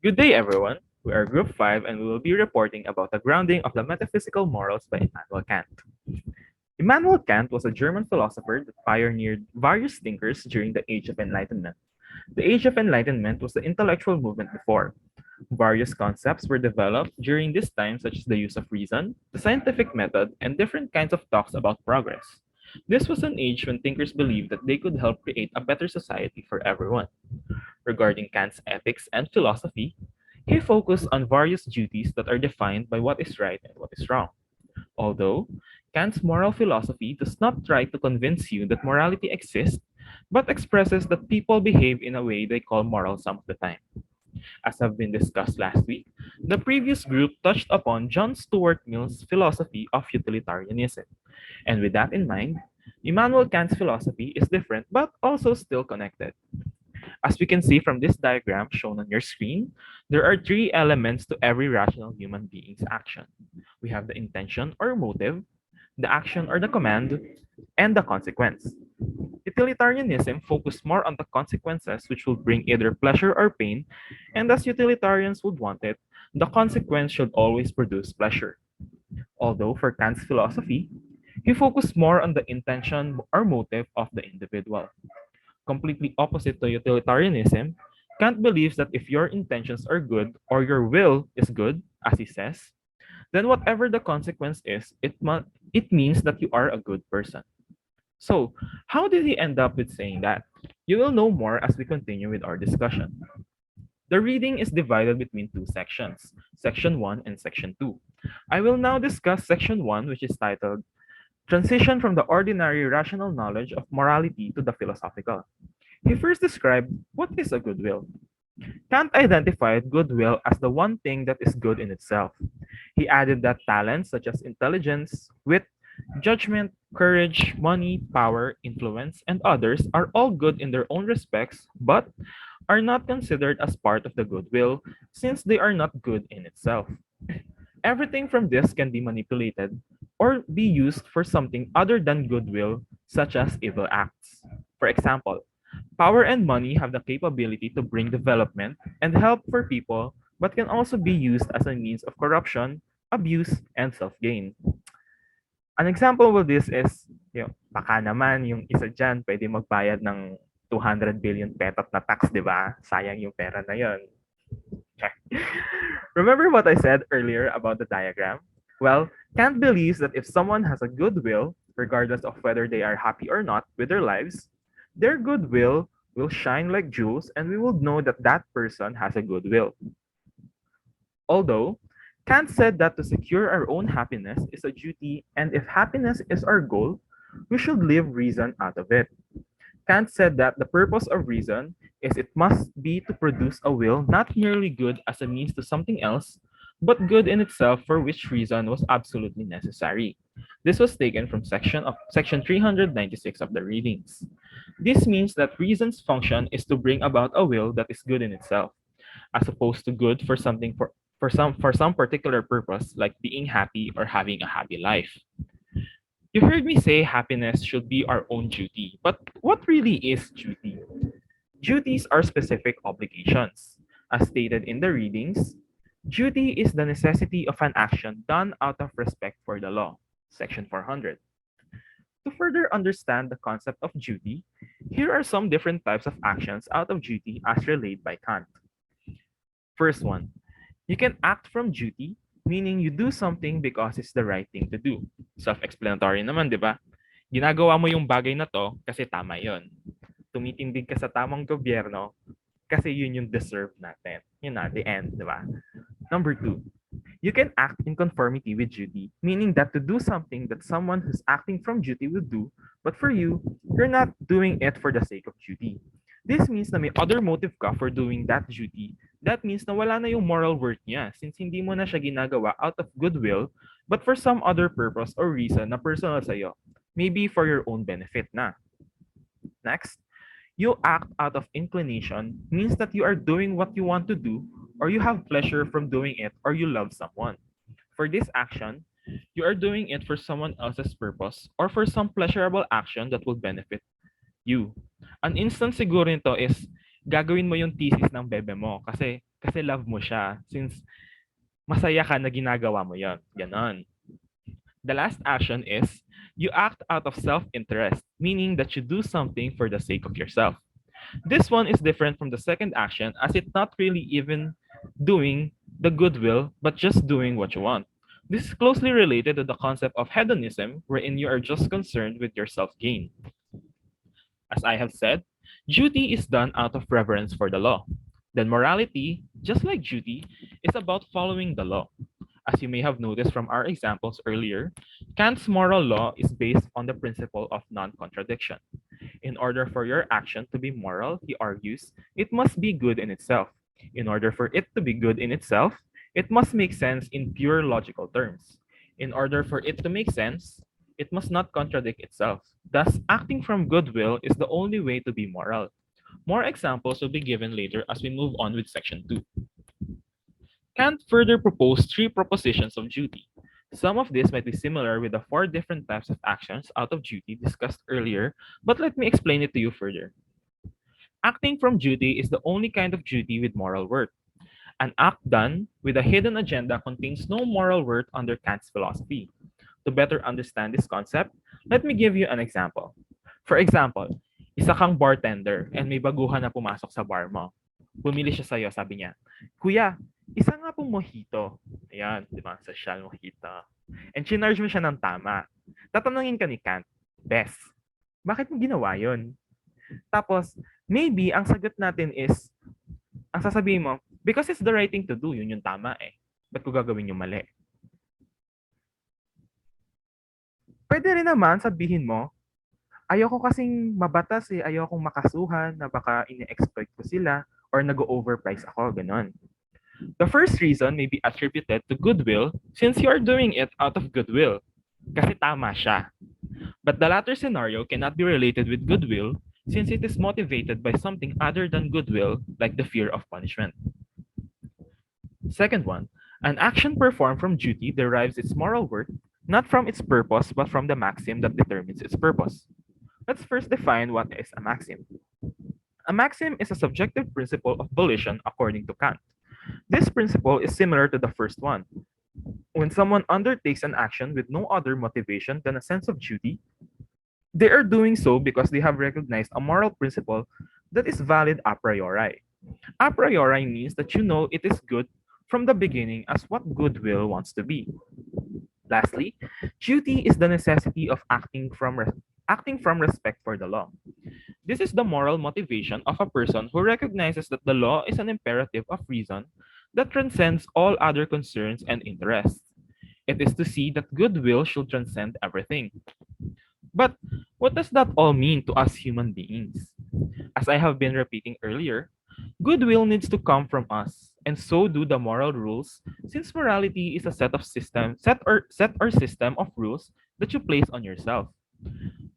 Good day, everyone. We are Group 5 and we will be reporting about the grounding of the metaphysical morals by Immanuel Kant. Immanuel Kant was a German philosopher that pioneered various thinkers during the Age of Enlightenment. The Age of Enlightenment was the intellectual movement before. Various concepts were developed during this time, such as the use of reason, the scientific method, and different kinds of talks about progress. This was an age when thinkers believed that they could help create a better society for everyone. Regarding Kant's ethics and philosophy, he focused on various duties that are defined by what is right and what is wrong. Although Kant's moral philosophy does not try to convince you that morality exists, but expresses that people behave in a way they call moral some of the time. As have been discussed last week, the previous group touched upon John Stuart Mill's philosophy of utilitarianism. And with that in mind, Immanuel Kant's philosophy is different but also still connected. As we can see from this diagram shown on your screen, there are three elements to every rational human being's action. We have the intention or motive, the action or the command, and the consequence. Utilitarianism focuses more on the consequences, which will bring either pleasure or pain, and as utilitarians would want it, the consequence should always produce pleasure. Although for Kant's philosophy, he focused more on the intention or motive of the individual. Completely opposite to utilitarianism, Kant believes that if your intentions are good or your will is good, as he says, then whatever the consequence is, it means that you are a good person. So, how did he end up with saying that? You will know more as we continue with our discussion. The reading is divided between two sections, Section 1 and Section 2. I will now discuss Section 1, which is titled Transition from the Ordinary Rational Knowledge of Morality to the Philosophical. He first described what is a goodwill. Kant identified goodwill as the one thing that is good in itself. He added that talents such as intelligence, wit, judgment, courage, money, power, influence, and others are all good in their own respects, but are not considered as part of the goodwill since they are not good in itself. Everything from this can be manipulated or be used for something other than goodwill, such as evil acts. For example, power and money have the capability to bring development and help for people, but can also be used as a means of corruption, abuse, and self-gain. An example of this is, baka naman yung isa dyan pwede magbayad ng 200 billion petot na tax, di ba? Sayang yung pera na yon. Remember what I said earlier about the diagram? Well, Kant believes that if someone has a goodwill, regardless of whether they are happy or not with their lives, their goodwill will shine like jewels and we will know that that person has a goodwill. Although, Kant said that to secure our own happiness is a duty, and if happiness is our goal, we should leave reason out of it. Kant said that the purpose of reason is it must be to produce a will not merely good as a means to something else, but good in itself for which reason was absolutely necessary. This was taken from section 396 of the readings. This means that reason's function is to bring about a will that is good in itself, as opposed to good for something for some particular purpose like being happy or having a happy life. You heard me say happiness should be our own duty, but what really is duty? Duties are specific obligations. As stated in the readings, duty is the necessity of an action done out of respect for the law, section 400. To further understand the concept of duty, here are some different types of actions out of duty as relayed by Kant. First one, you can act from duty, meaning you do something because it's the right thing to do. Self-explanatory naman, di ba? Ginagawa mo yung bagay na to kasi tama yon. Tumitindig ka sa tamang gobyerno kasi yun yung deserve natin. Yun na, the end, di ba? Number two, you can act in conformity with duty, meaning that to do something that someone who's acting from duty would do, but for you, you're not doing it for the sake of duty. This means na may other motive ka for doing that duty. That means na wala na yung moral worth niya since hindi mo na siya ginagawa out of goodwill, but for some other purpose or reason na personal sa'yo. Maybe for your own benefit na. Next, you act out of inclination means that you are doing what you want to do or you have pleasure from doing it or you love someone. For this action, you are doing it for someone else's purpose or for some pleasurable action that will benefit you. An instance siguro nito is gagawin mo yung thesis ng bebe mo kasi Kasi love mo siya since masaya ka na ginagawa mo yon. Ganon. The last action is you act out of self-interest, meaning that you do something for the sake of yourself. This one is different from the second action as it's not really even doing the goodwill, but just doing what you want. This is closely related to the concept of hedonism, wherein you are just concerned with your self gain. As I have said, duty is done out of reverence for the law. Then morality, just like duty, is about following the law. As you may have noticed from our examples earlier, Kant's moral law is based on the principle of non contradiction. In order for your action to be moral, he argues, it must be good in itself. In order for it to be good in itself, it must make sense in pure logical terms. In order for it to make sense, it must not contradict itself. Thus, acting from goodwill is the only way to be moral. More examples will be given later as we move on with section 2. Kant further proposed three propositions of duty. Some of this might be similar with the four different types of actions out of duty discussed earlier, but let me explain it to you further. Acting from duty is the only kind of duty with moral worth. An act done with a hidden agenda contains no moral worth under Kant's philosophy. To better understand this concept, let me give you an example. For example, isa kang bartender and may baguhan na pumasok sa bar mo. Bumili siya sa'yo, sabi niya, Kuya, isa nga pong mojito. Ayan, di ba? Social mojito. And chinarge mo siya ng tama. Tatanungin ka ni Kant, Bes, bakit mo ginawa yun? Tapos, maybe, ang sagot natin is, ang sasabihin mo, because it's the right thing to do, yun yung tama eh. Ba't ko gagawin yung mali? Pwede rin naman sabihin mo, ayoko kasing mabatas eh, ayokong makasuhan na baka ini-exploit ko sila or nag-overprice ako, ganon. The first reason may be attributed to goodwill since you are doing it out of goodwill. Kasi tama siya. But the latter scenario cannot be related with goodwill since it is motivated by something other than goodwill like the fear of punishment. Second one, an action performed from duty derives its moral worth not from its purpose but from the maxim that determines its purpose. Let's first define what is a maxim. A maxim is a subjective principle of volition according to Kant. This principle is similar to the first one. When someone undertakes an action with no other motivation than a sense of duty, they are doing so because they have recognized a moral principle that is valid a priori. A priori means that you know it is good from the beginning as what goodwill wants to be. Lastly, duty is the necessity of acting from respect for the law. This is the moral motivation of a person who recognizes that the law is an imperative of reason that transcends all other concerns and interests. It is to see that goodwill should transcend everything. But what does that all mean to us human beings? As I have been repeating earlier, goodwill needs to come from us, and so do the moral rules, since morality is a set or system of rules that you place on yourself.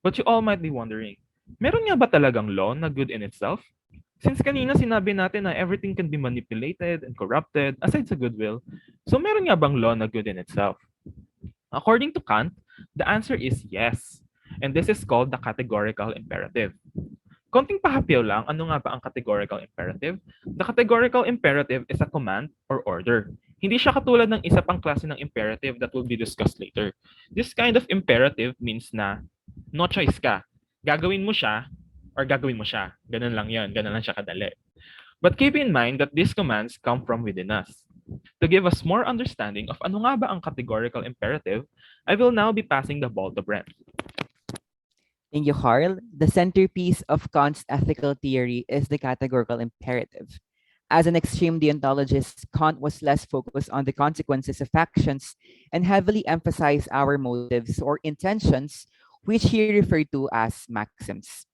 But you all might be wondering, meron nga ba talagang law na good in itself? Since kanina sinabi natin na everything can be manipulated and corrupted aside sa goodwill, so meron nga bang law na good in itself? According to Kant, the answer is yes. And this is called the categorical imperative. Konting pahapyaw lang, ano nga ba ang categorical imperative? The categorical imperative is a command or order. Hindi siya katulad ng isa pang klase ng imperative that will be discussed later. This kind of imperative means na no choice ka. Gagawin mo siya or gagawin mo siya. Ganun lang yan. Ganun lang siya kadali. But keep in mind that these commands come from within us. To give us more understanding of ano nga ba ang categorical imperative, I will now be passing the ball to Brent. Thank you, Carl. The centerpiece of Kant's ethical theory is the categorical imperative. As an extreme deontologist, Kant was less focused on the consequences of actions and heavily emphasized our motives or intentions, which he referred to as maxims.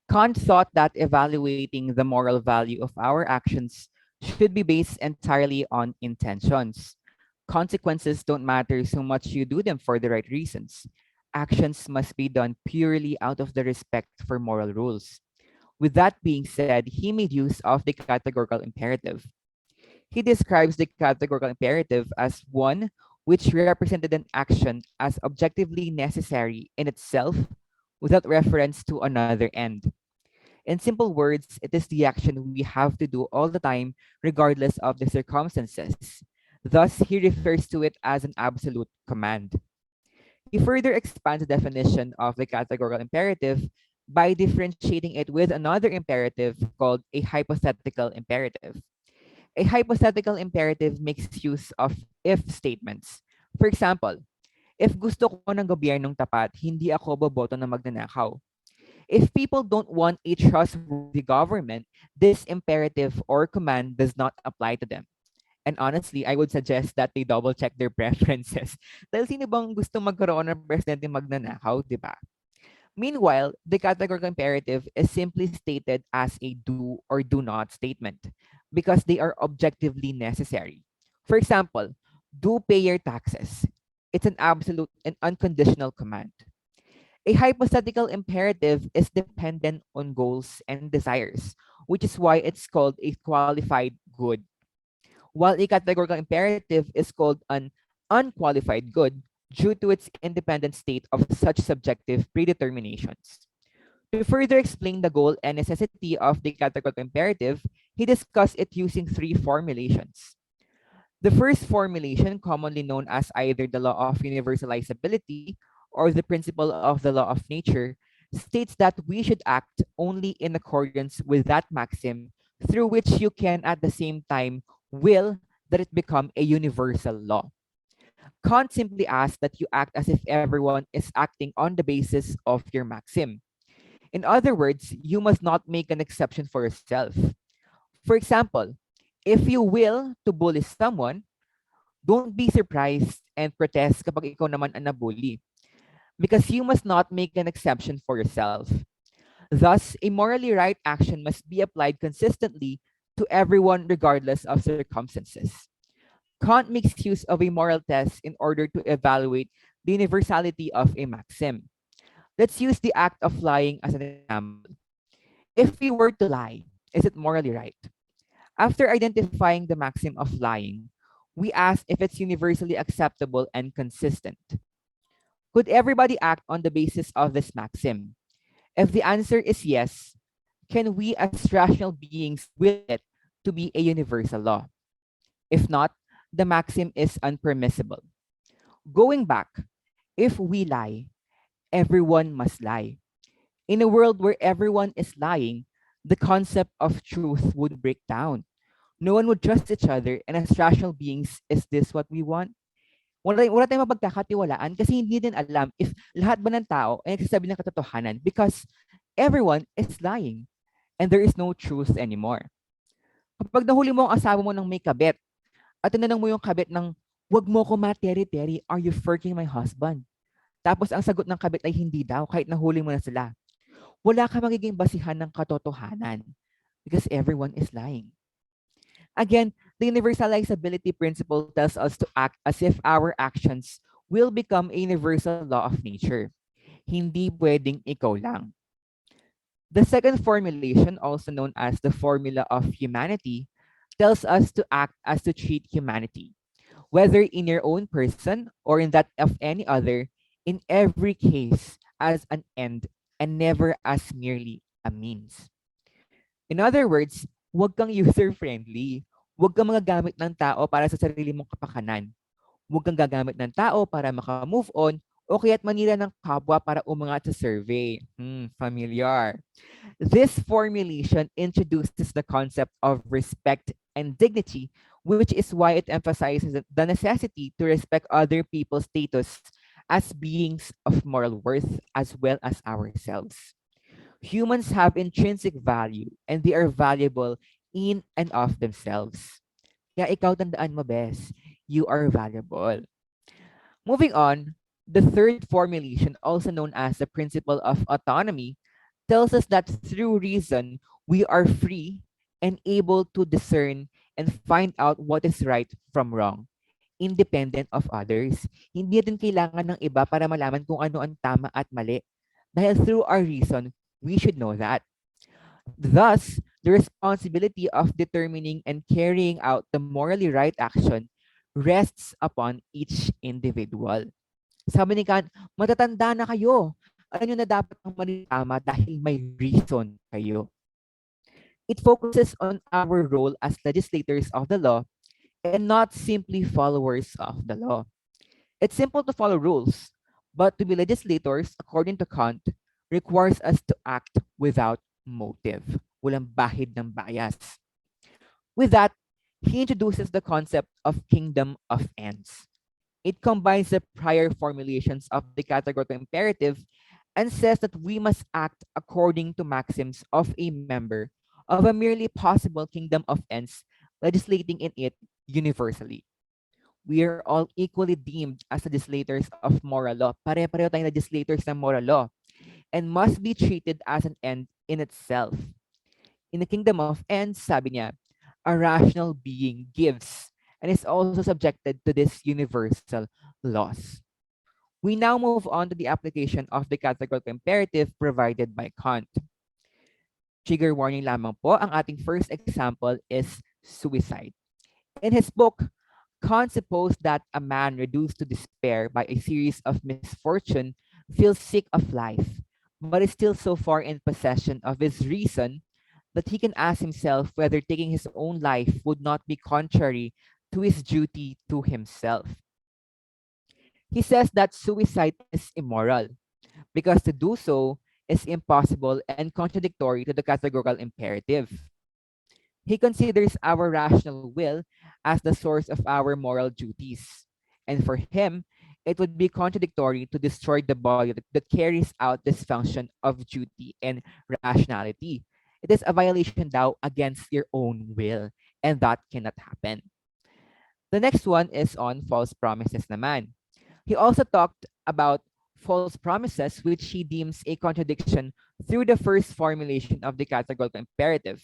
Kant thought that evaluating the moral value of our actions should be based entirely on intentions. Consequences don't matter so much you do them for the right reasons. Actions must be done purely out of the respect for moral rules. With that being said, he made use of the categorical imperative. He describes the categorical imperative as one which represented an action as objectively necessary in itself without reference to another end. In simple words, it is the action we have to do all the time, regardless of the circumstances. Thus, he refers to it as an absolute command. He further expands the definition of the categorical imperative by differentiating it with another imperative called a hypothetical imperative. A hypothetical imperative makes use of if statements. For example, if gusto ko ng gobyernong tapat, hindi ako boboto na magnanakaw. If people don't want a trustworthy government, this imperative or command does not apply to them. And honestly, I would suggest that they double check their preferences. Dahil sino bang gusto magkaroon ng presidente magnanakaw, di ba? Meanwhile, the categorical imperative is simply stated as a do or do not statement because they are objectively necessary. For example, do pay your taxes. It's an absolute and unconditional command. A hypothetical imperative is dependent on goals and desires, which is why it's called a qualified good, while a categorical imperative is called an unqualified good due to its independent state of such subjective predeterminations. To further explain the goal and necessity of the categorical imperative, he discussed it using three formulations. The first formulation, commonly known as either the law of universalizability or the principle of the law of nature, states that we should act only in accordance with that maxim through which you can at the same time will that it become a universal law. Kant simply asks that you act as if everyone is acting on the basis of your maxim. In other words, you must not make an exception for yourself. For example, if you will to bully someone, don't be surprised and protest kapag ikaw naman ang nabully, because you must not make an exception for yourself. Thus, a morally right action must be applied consistently to everyone regardless of circumstances. Kant makes use of a moral test in order to evaluate the universality of a maxim. Let's use the act of lying as an example. If we were to lie, is it morally right? After identifying the maxim of lying, we ask if it's universally acceptable and consistent. Could everybody act on the basis of this maxim? If the answer is yes, can we as rational beings will it to be a universal law? If not, the maxim is unpermissible. Going back, if we lie, everyone must lie. In a world where everyone is lying, the concept of truth would break down. No one would trust each other, and as rational beings, is this what we want? Wala tayong mapagkakatiwalaan kasi hindi din alam if lahat ba ng tao ay nagsasabi ng katotohanan because everyone is lying and there is no truth anymore. Kapag nahuli mo ang asawa mo ng may kabit at tinanong mo yung kabit ng, wag mo ko materi-teri, are you fucking my husband? Tapos ang sagot ng kabit ay hindi daw kahit nahuli mo na sila. Wala ka magiging basihan ng katotohanan because everyone is lying. Again, the universalizability principle tells us to act as if our actions will become a universal law of nature. Hindi pwedeng ikaw lang. The second formulation, also known as the formula of humanity, tells us to act as to treat humanity, whether in your own person or in that of any other, in every case as an end and never as merely a means. In other words, huwag kang user-friendly. Huwag kang magagamit ng tao para sa sarili mong kapakanan. Huwag kang gagamit ng tao para maka-move on o kaya't manira ng kapwa para umangat sa survey. Familiar. This formulation introduces the concept of respect and dignity, which is why it emphasizes the necessity to respect other people's status as beings of moral worth as well as ourselves. Humans have intrinsic value and they are valuable in and of themselves. Kaya ikaw tandaan mo, bes, you are valuable. Moving on, the third formulation, also known as the principle of autonomy, tells us that through reason, we are free and able to discern and find out what is right from wrong, independent of others. Hindi din kailangan ng iba para malaman kung ano ang tama at mali. Dahil through our reason, we should know that. Thus, the responsibility of determining and carrying out the morally right action rests upon each individual. Sabi ni Kant, matatanda na kayo. ano na dapat ang maging tama dahil may reason kayo. It focuses on our role as legislators of the law and not simply followers of the law. It's simple to follow rules, but to be legislators, according to Kant, requires us to act without motive. Walang bahid ng bias. With that, he introduces the concept of kingdom of ends. It combines the prior formulations of the categorical imperative and says that we must act according to maxims of a member of a merely possible kingdom of ends, legislating in it universally. We are all equally deemed as legislators of moral law. Pare-pareho tayong legislators ng moral law and must be treated as an end in itself. In the kingdom of ends, sabi niya, a rational being gives and is also subjected to these universal laws. We now move on to the application of the categorical imperative provided by Kant. Trigger warning lamang po, ang ating first example is suicide. In his book, Kant supposed that a man reduced to despair by a series of misfortune feels sick of life, but is still so far in possession of his reason that he can ask himself whether taking his own life would not be contrary to his duty to himself. He says that suicide is immoral because to do so is impossible and contradictory to the categorical imperative. He considers our rational will as the source of our moral duties. And for him, it would be contradictory to destroy the body that carries out this function of duty and rationality. It is a violation, thou, against your own will, and that cannot happen. The next one is on false promises naman. He also talked about false promises, which he deems a contradiction through the first formulation of the categorical imperative.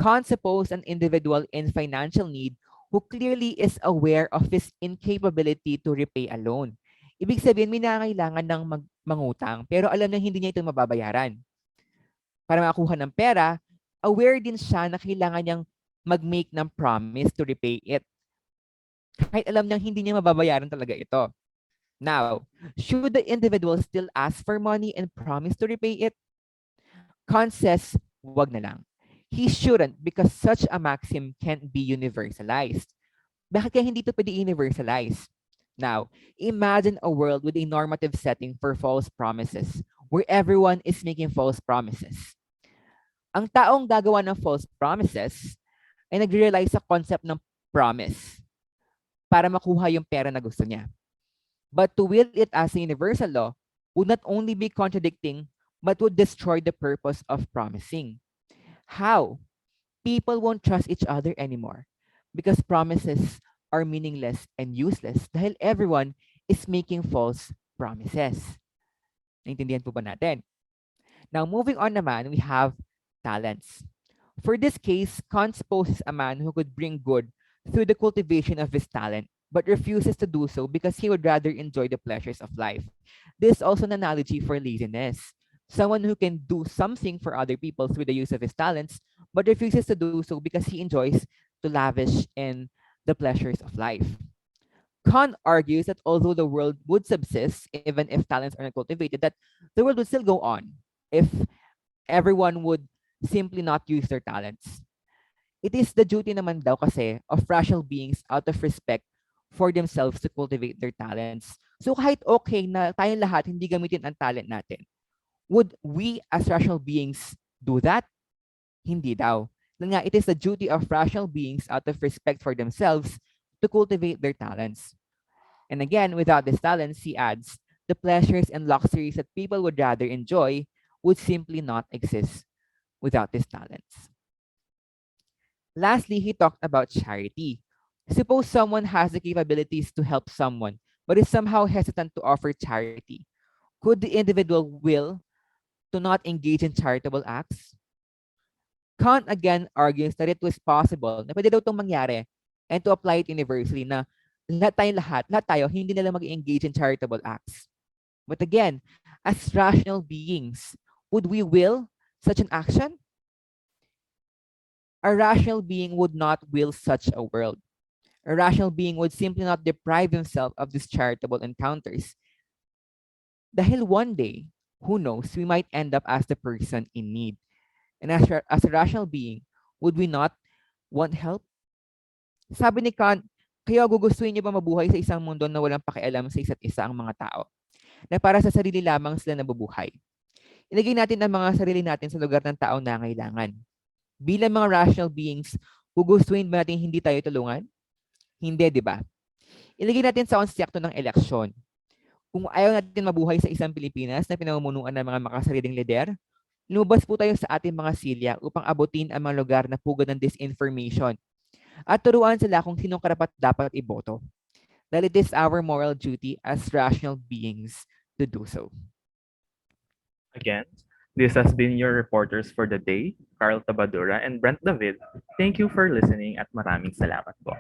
Kant supposed an individual in financial need who clearly is aware of his incapability to repay a loan. Ibig sabihin, may nangangailangan ng mangutang, pero alam niya hindi niya ito mababayaran. Para makakuha ng pera, aware din siya na kailangan niyang mag-make ng promise to repay it. Kahit alam niyang hindi niya mababayaran talaga ito. Now, should the individual still ask for money and promise to repay it? Kant says, wag na lang. He shouldn't because such a maxim can't be universalized. Bakit kaya hindi ito pwede universalize? Now, imagine a world with a normative setting for false promises where everyone is making false promises. Ang taong gagawa ng false promises ay nagre-rely sa concept ng promise para makuha yung pera na gusto niya. But to will it as a universal law would not only be contradicting but would destroy the purpose of promising. How? People won't trust each other anymore because promises are meaningless and useless dahil everyone is making false promises. Naintindihan po ba natin? Now, moving on naman, we have talents. For this case, Kant supposes a man who could bring good through the cultivation of his talent, but refuses to do so because he would rather enjoy the pleasures of life. This is also an analogy for laziness. Someone who can do something for other people through the use of his talents, but refuses to do so because he enjoys to lavish in the pleasures of life. Kant argues that although the world would subsist, even if talents are not cultivated, that the world would still go on if everyone would simply not use their talents. It is the duty naman daw kasi of rational beings out of respect for themselves to cultivate their talents. So kahit okay na tayong lahat hindi gamitin ang talent natin, would we as rational beings do that? Hindi daw. Dahil nga, it is the duty of rational beings out of respect for themselves to cultivate their talents. And again, without these talents, he adds, the pleasures and luxuries that people would rather enjoy would simply not exist without these talents. Lastly, he talked about charity. Suppose someone has the capabilities to help someone, but is somehow hesitant to offer charity. Could the individual will to not engage in charitable acts? Kant again argues that it was possible na pwede daw itong mangyari and to apply it universally na lahat tayo, hindi nila mag-engage in charitable acts. But again, as rational beings, would we will such an action? A rational being would not will such a world. A rational being would simply not deprive himself of these charitable encounters. Dahil one day, Who knows, we might end up as the person in need. And as a rational being, would we not want help? Sabi ni Kant, kaya gugustuhin niyo ba mabuhay sa isang mundo na walang pakialam sa isa't isa ang mga tao, na para sa sarili lamang sila nabubuhay? Ilagay natin ang mga sarili natin sa lugar ng taong nangailangan. Bilang mga rational beings, gugustuhin ba natin hindi tayo tulungan? Hindi, di ba? Ilagay natin sa konsepto ng eleksyon. Kung ayaw natin mabuhay sa isang Pilipinas na pinamumunuan ng mga makasariling lider, lumabas po tayo sa ating mga silya upang abutin ang mga lugar na pugad ng disinformation at turuan sila kung sinong karapat dapat iboto. Dahil it is our moral duty as rational beings to do so. Again, this has been your reporters for the day, Carl Tabadura and Brent David. Thank you for listening at maraming salamat po.